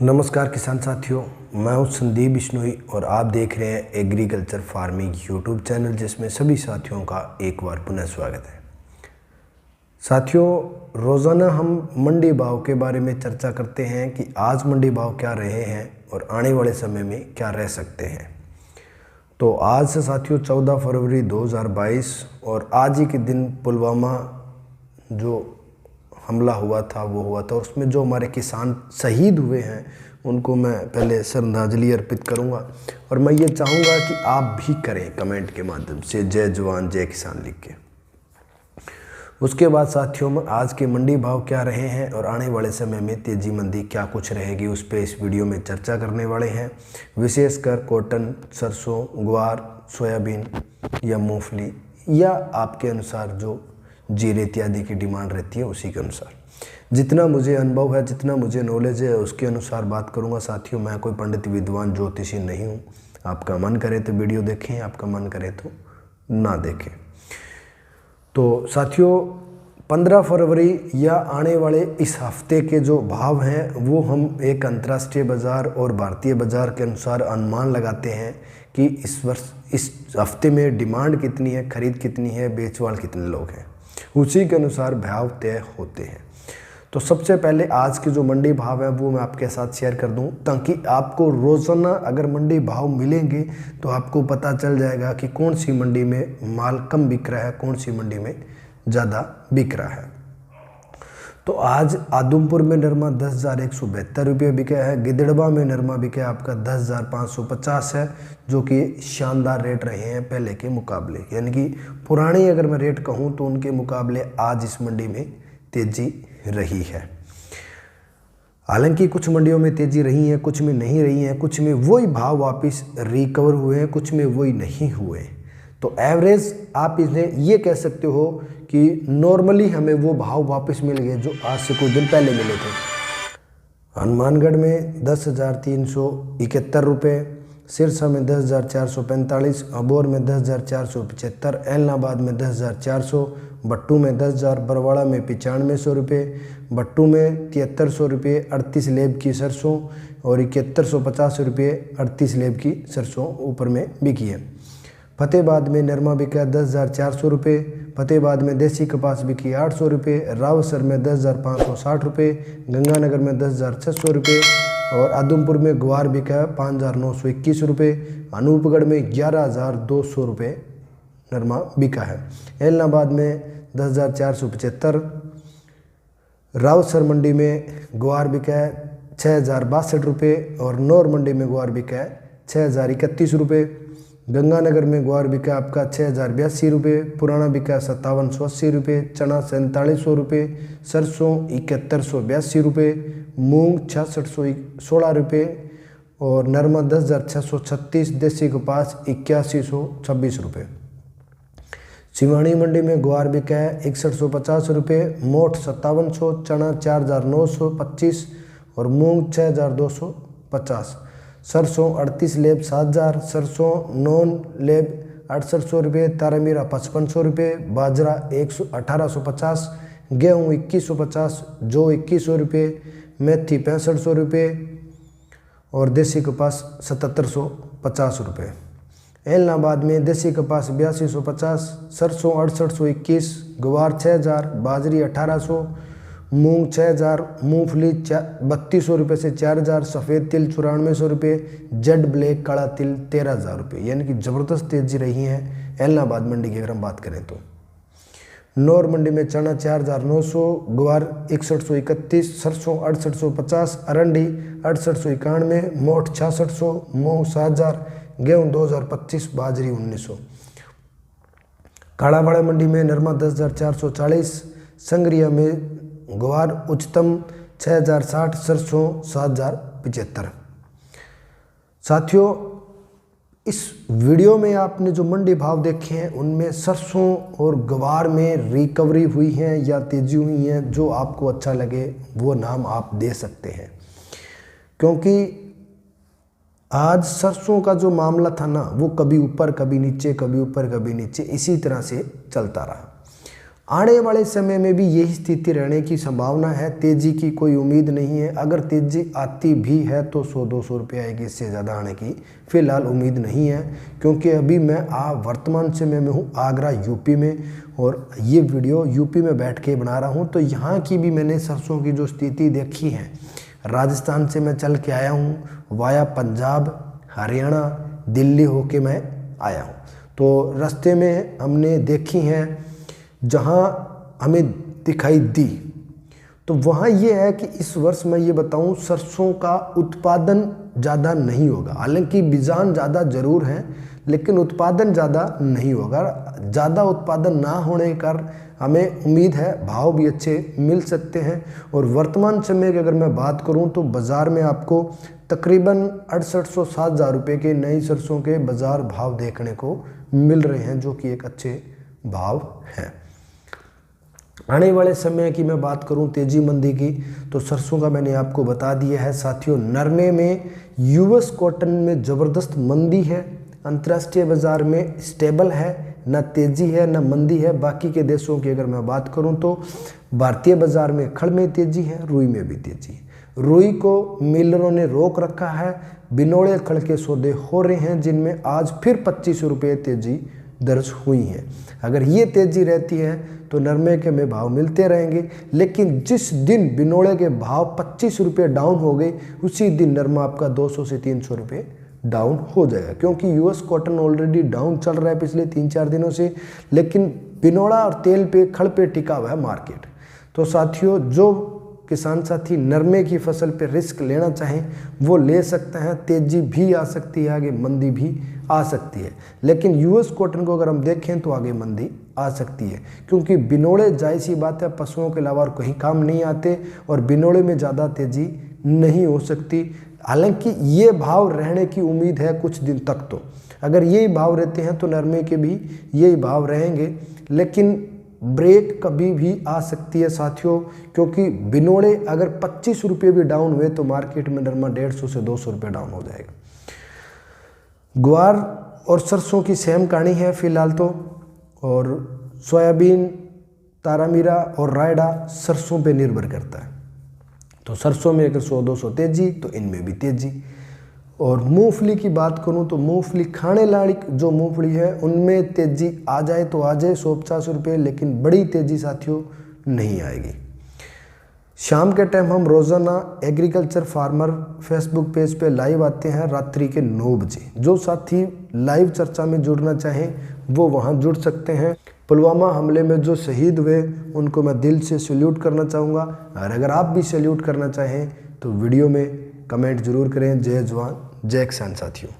नमस्कार किसान साथियों, मैं हूं संदीप बिश्नोई और आप देख रहे हैं एग्रीकल्चर फार्मिंग यूट्यूब चैनल, जिसमें सभी साथियों का एक बार पुनः स्वागत है। साथियों, रोज़ाना हम मंडी भाव के बारे में चर्चा करते हैं कि आज मंडी भाव क्या रहे हैं और आने वाले समय में क्या रह सकते हैं। तो आज से साथियों 14 फरवरी 2022 और आज ही के दिन पुलवामा जो हमला हुआ था वो हुआ था, उसमें जो हमारे किसान शहीद हुए हैं उनको मैं पहले श्रद्धांजलि अर्पित करूंगा और मैं ये चाहूँगा कि आप भी करें कमेंट के माध्यम से जय जवान जय किसान लिख के। उसके बाद साथियों में आज के मंडी भाव क्या रहे हैं और आने वाले समय में तेज़ी मंदी क्या कुछ रहेगी, उस पर इस वीडियो में चर्चा करने वाले हैं। विशेषकर कॉटन, सरसों, ग्वार, सोयाबीन या मूंगफली या आपके अनुसार जो जीरे इत्यादि की डिमांड रहती है उसी के अनुसार जितना मुझे अनुभव है, जितना मुझे नॉलेज है उसके अनुसार बात करूंगा। साथियों, मैं कोई पंडित विद्वान ज्योतिषी नहीं हूं। आपका मन करे तो वीडियो देखें, आपका मन करे तो ना देखें। तो साथियों 15 फरवरी या आने वाले इस हफ्ते के जो भाव हैं वो हम एक अंतर्राष्ट्रीय बाज़ार और भारतीय बाज़ार के अनुसार अनुमान लगाते हैं कि इस वर्ष इस हफ्ते में डिमांड कितनी है, खरीद कितनी है, बेचवाल कितने लोग हैं, उसी के अनुसार भाव तय होते हैं। तो सबसे पहले आज के जो मंडी भाव है वो मैं आपके साथ शेयर कर दूं, ताकि आपको रोज़ाना अगर मंडी भाव मिलेंगे तो आपको पता चल जाएगा कि कौन सी मंडी में माल कम बिक रहा है, कौन सी मंडी में ज़्यादा बिक रहा है। तो आज आदमपुर में नरमा 10,172 रुपये बिका है। गिद्धड़वा में नरमा बिका आपका 10,550 है, जो कि शानदार रेट रहे हैं पहले के मुकाबले, यानी कि पुरानी अगर मैं रेट कहूं तो उनके मुकाबले आज इस मंडी में तेज़ी रही है। हालांकि कुछ मंडियों में तेज़ी रही है, कुछ में नहीं रही है, कुछ में वही भाव वापस रिकवर हुए हैं, कुछ में वही नहीं हुए। तो एवरेज आप इन्हें ये कह सकते हो कि नॉर्मली हमें वो भाव वापस मिल गए जो आज से कुछ दिन पहले मिले थे। हनुमानगढ़ में 10,371 रुपये, सिरसा में 10,445, अबोर में 10,475, एलनाबाद में 10,400, भट्टू में 10,000, बरवाड़ा में 9500 रुपये, भट्टू में 7300 रुपये 38 लेब की सरसों और 7150 रुपये 38 लेब की सरसों ऊपर में बिकी है। फतेहाबाद में नरमा बिका 10,400 रुपये, फतेहाबाद में देसी कपास बिकी 800 रुपये, रावसर में 10,560 रुपये, गंगानगर में 10,600 रुपये और आदमपुर में ग्वार बिका 5,921 रुपये, अनूपगढ़ में 11,200 रुपये नरमा बिका है। एलनाबाद में 10,475, रावसर मंडी में ग्वार बिका है 6,062 रुपये और नौर मंडी में ग्वार बिका है 6,031 रुपये, गंगानगर में ग्वार बिका आपका 6,082 रुपये, पुराना बिका 5,780 रुपये, चना 4700 रुपये, सरसों 7182 रुपये, मूंग 6616 रुपये और नरमा 10,636, देसी कपास 8126 रुपये। सिवानी मंडी में ग्वार बिका है 6150 रुपये, मोठ 5700, चना 4,925 और मूंग 6,250, सरसों 38 लेब 7,000, सरसों नॉन लेब 6800 रुपये, तारामीरा 5500 रुपये, बाजरा 1850, गेहूँ 2150, जौ 2100 रुपये, मेथी 6500 रुपये और देसी कपास 7750 रुपये। एलनाबाद में देसी कपास 8250, सरसों 6821, ग्वार 6,000, बाजरी 1800, मूंग 6,000, मूंगफली 3200 रुपये से 4,000, सफ़ेद तिल 9400 रुपये, जेड ब्लैक काला तिल 13,000 रुपये, यानी कि ज़बरदस्त तेज़ी रही है एलनाबाद मंडी की अगर हम बात करें तो। नौर मंडी में चना 4,900, ग्वार 6131, सरसों 6850, अरंडी 6891, मोठ 6600, मूंग 7,000, गेहूँ 2025, बाजरी 1900। काड़ाबाड़ा मंडी में नरमा 10,440, संगरिया में ग्वार उच्चतम 6,060, सरसों 7,075। साथियों, इस वीडियो में आपने जो मंडी भाव देखे हैं उनमें सरसों और ग्वार में रिकवरी हुई है या तेजी हुई है, जो आपको अच्छा लगे वो नाम आप दे सकते हैं। क्योंकि आज सरसों का जो मामला था ना वो कभी ऊपर कभी नीचे, कभी ऊपर कभी नीचे, इसी तरह से चलता रहा। आने वाले समय में भी यही स्थिति रहने की संभावना है, तेज़ी की कोई उम्मीद नहीं है। अगर तेज़ी आती भी है तो 100-200 रुपये आएगी, इससे ज़्यादा आने की फ़िलहाल उम्मीद नहीं है, क्योंकि अभी मैं वर्तमान समय में हूँ आगरा यूपी में, और ये वीडियो यूपी में बैठ के बना रहा हूँ। तो यहाँ की भी मैंने सरसों की जो स्थिति देखी है, राजस्थान से मैं चल के आया हूँ, वाया पंजाब, हरियाणा, दिल्ली होके मैं आया हूँ। तो रास्ते में हमने देखी हैं जहाँ हमें दिखाई दी, तो वहाँ ये है कि इस वर्ष मैं ये बताऊँ सरसों का उत्पादन ज़्यादा नहीं होगा। हालांकि बीजान ज़्यादा ज़रूर है, लेकिन उत्पादन ज़्यादा नहीं होगा। ज़्यादा उत्पादन ना होने का हमें उम्मीद है भाव भी अच्छे मिल सकते हैं। और वर्तमान समय की अगर मैं बात करूं तो बाज़ार में आपको तकरीबन 6800-7000 रुपये के नई सरसों के बाज़ार भाव देखने को मिल रहे हैं, जो कि एक अच्छे भाव हैं। आने वाले समय की मैं बात करूं तेजी मंदी की, तो सरसों का मैंने आपको बता दिया है साथियों। नरमे में यूएस कॉटन में ज़बरदस्त मंदी है, अंतर्राष्ट्रीय बाज़ार में स्टेबल है, न तेज़ी है न मंदी है। बाकी के देशों की अगर मैं बात करूं तो भारतीय बाज़ार में खड़ में तेज़ी है, रुई में भी तेज़ी है। रुई को मिलरों ने रोक रखा है, बिनोड़े खड़ के सौदे हो रहे हैं, जिनमें आज फिर 25 रुपये तेज़ी दर्ज हुई है। अगर ये तेज़ी रहती है तो नरमे के में भाव मिलते रहेंगे, लेकिन जिस दिन बिनोड़े के भाव 25 रुपये डाउन हो गए, उसी दिन नरमा आपका 200 से 300 रुपये डाउन हो जाएगा, क्योंकि यूएस कॉटन ऑलरेडी डाउन चल रहा है पिछले 3-4 दिनों से, लेकिन बिनोड़ा और तेल पे खड़ पे टिका हुआ है मार्केट। तो साथियों, जो किसान साथी नरमे की फसल पे रिस्क लेना चाहें वो ले सकते हैं। तेज़ी भी आ सकती है, आगे मंदी भी आ सकती है, लेकिन यूएस कॉटन को अगर हम देखें तो आगे मंदी आ सकती है, क्योंकि बिनोड़े जाहिर सी बात है पशुओं के अलावा और कहीं काम नहीं आते, और बिनोड़े में ज़्यादा तेज़ी नहीं हो सकती। हालांकि ये भाव रहने की उम्मीद है कुछ दिन तक। तो अगर यही भाव रहते हैं तो नरमे के भी यही भाव रहेंगे, लेकिन ब्रेक कभी भी आ सकती है साथियों, क्योंकि बिनोड़े अगर 25 रुपये भी डाउन हुए तो मार्केट में नरमा 150 से 200 रुपये डाउन हो जाएगा। ग्वार और सरसों की सेम कहानी है फिलहाल तो, और सोयाबीन, तारामीरा और रायडा सरसों पे निर्भर करता है। तो सरसों में अगर 100-200 तेज़ी तो इनमें भी तेज़ी। और मूंगफली की बात करूं तो मूंगफली खाने लायक जो मूंगफली है उनमें तेज़ी आ जाए तो आ जाए 150 रुपये, लेकिन बड़ी तेज़ी साथियों नहीं आएगी। शाम के टाइम हम रोज़ाना एग्रीकल्चर फार्मर फेसबुक पेज पे लाइव आते हैं रात्रि के 9 बजे। जो साथी लाइव चर्चा में जुड़ना चाहें वो वहां जुड़ सकते हैं। पुलवामा हमले में जो शहीद हुए उनको मैं दिल से सैल्यूट करना चाहूँगा, और अगर आप भी सैल्यूट करना चाहें तो वीडियो में कमेंट जरूर करें। जय जवान जय किसान साथियों।